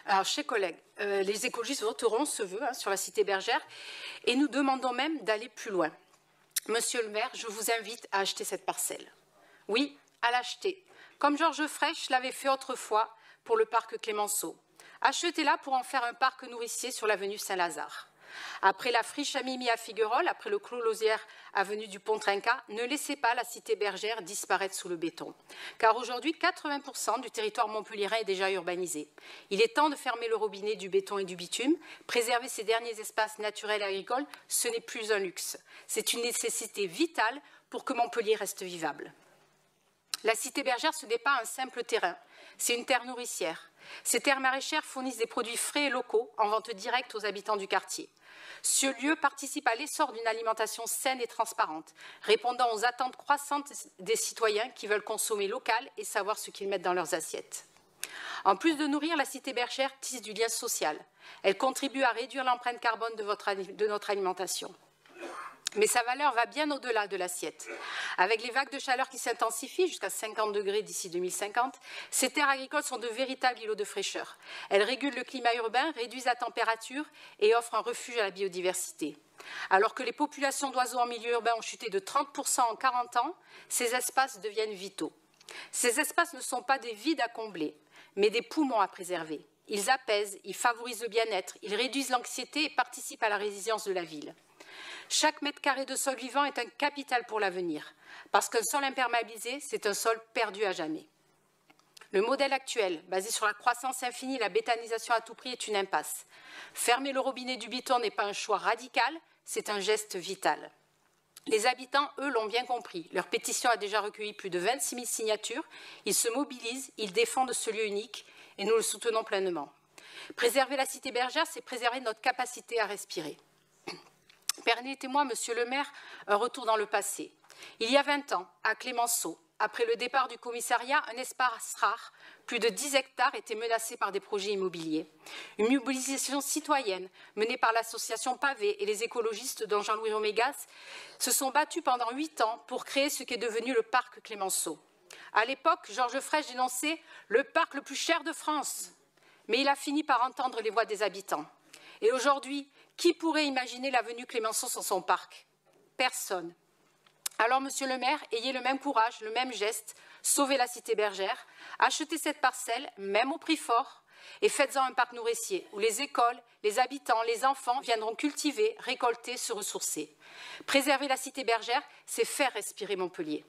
Alors, chers collègues, les écologistes voteront ce vœu sur la cité bergère et nous demandons même d'aller plus loin. Monsieur le maire, je vous invite à acheter cette parcelle. Oui, à l'acheter, comme Georges Frêche l'avait fait autrefois pour le parc Clémenceau. Achetez-la pour en faire un parc nourricier sur l'avenue Saint-Lazare. Après la friche à Mimi à Figuerolles, après le clos Lausière avenue du Pont-Trinca, ne laissez pas la cité bergère disparaître sous le béton. Car aujourd'hui, 80% du territoire montpelliérain est déjà urbanisé. Il est temps de fermer le robinet du béton et du bitume. Préserver ces derniers espaces naturels et agricoles, ce n'est plus un luxe. C'est une nécessité vitale pour que Montpellier reste vivable. La cité bergère, ce n'est pas un simple terrain, c'est une terre nourricière. Ces terres maraîchères fournissent des produits frais et locaux en vente directe aux habitants du quartier. Ce lieu participe à l'essor d'une alimentation saine et transparente, répondant aux attentes croissantes des citoyens qui veulent consommer local et savoir ce qu'ils mettent dans leurs assiettes. En plus de nourrir, la cité bergère tisse du lien social. Elle contribue à réduire l'empreinte carbone de notre alimentation. Mais sa valeur va bien au-delà de l'assiette. Avec les vagues de chaleur qui s'intensifient jusqu'à 50 degrés d'ici 2050, ces terres agricoles sont de véritables îlots de fraîcheur. Elles régulent le climat urbain, réduisent la température et offrent un refuge à la biodiversité. Alors que les populations d'oiseaux en milieu urbain ont chuté de 30% en 40 ans, ces espaces deviennent vitaux. Ces espaces ne sont pas des vides à combler, mais des poumons à préserver. Ils apaisent, ils favorisent le bien-être, ils réduisent l'anxiété et participent à la résilience de la ville. Chaque mètre carré de sol vivant est un capital pour l'avenir, parce qu'un sol imperméabilisé, c'est un sol perdu à jamais. Le modèle actuel, basé sur la croissance infinie et la bétanisation à tout prix, est une impasse. Fermer le robinet du béton n'est pas un choix radical, c'est un geste vital. Les habitants, eux, l'ont bien compris. Leur pétition a déjà recueilli plus de 26 000 signatures. Ils se mobilisent, ils défendent ce lieu unique et nous le soutenons pleinement. Préserver la cité bergère, c'est préserver notre capacité à respirer. Permettez-moi, monsieur le maire, un retour dans le passé. Il y a 20 ans, à Clémenceau, après le départ du commissariat, un espace rare, plus de 10 hectares, était menacé par des projets immobiliers. Une mobilisation citoyenne menée par l'association Pavé et les écologistes dont Jean-Louis Omégas se sont battus pendant 8 ans pour créer ce qui est devenu le parc Clémenceau. À l'époque, Georges Frêche dénonçait le parc le plus cher de France, mais il a fini par entendre les voix des habitants. Et aujourd'hui, qui pourrait imaginer l'avenue Clémenceau sans son parc? Personne. Alors, monsieur le maire, ayez le même courage, le même geste, sauvez la cité bergère, achetez cette parcelle, même au prix fort, et faites-en un parc nourricier où les écoles, les habitants, les enfants viendront cultiver, récolter, se ressourcer. Préserver la cité bergère, c'est faire respirer Montpellier.